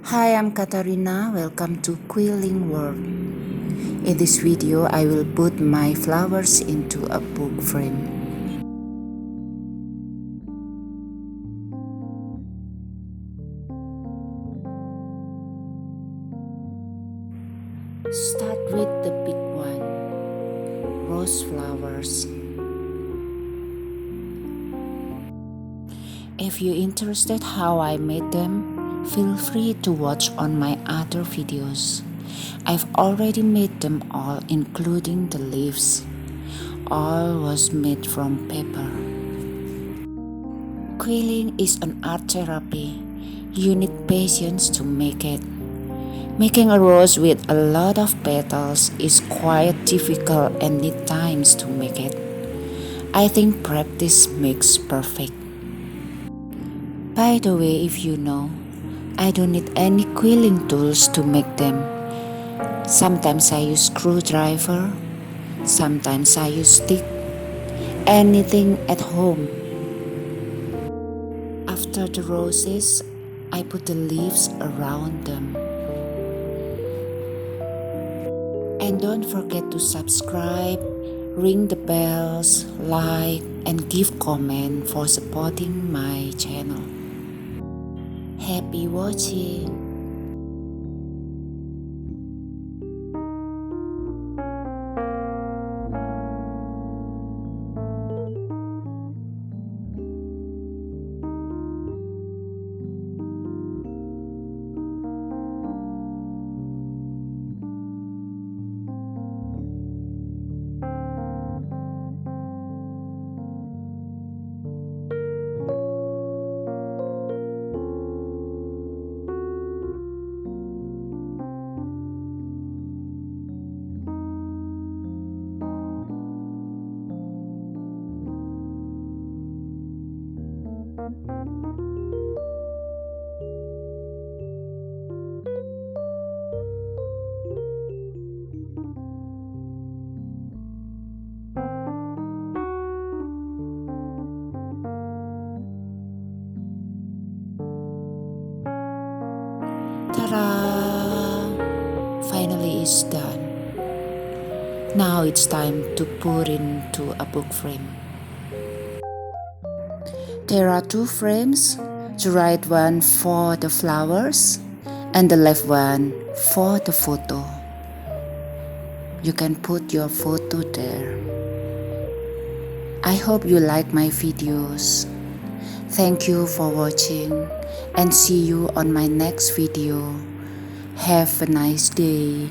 Hi, I'm Katarina. Welcome to Quilling World. In this video, I will put my flowers into a book frame. Start with the big one, rose flowers. If you're interested how I made them, feel free to watch on my other videos. I've already made them all, including the leaves. All was made from paper. Quilling is an art therapy. You need patience to make it. Making a rose with a lot of petals is quite difficult and need times to make it. I think practice makes perfect. By the way, if you know, I don't need any quilling tools to make them. Sometimes I use screwdriver, sometimes I use stick, anything at home. After the roses, I put the leaves around them. And don't forget to subscribe, ring the bells, like, and give comment for supporting my channel. Happy watching! Ta-da! Finally it's done. Now it's time to put into a book frame. There are two frames, the right one for the flowers and the left one for the photo. You can put your photo there. I hope you like my videos. Thank you for watching and see you on my next video. Have a nice day.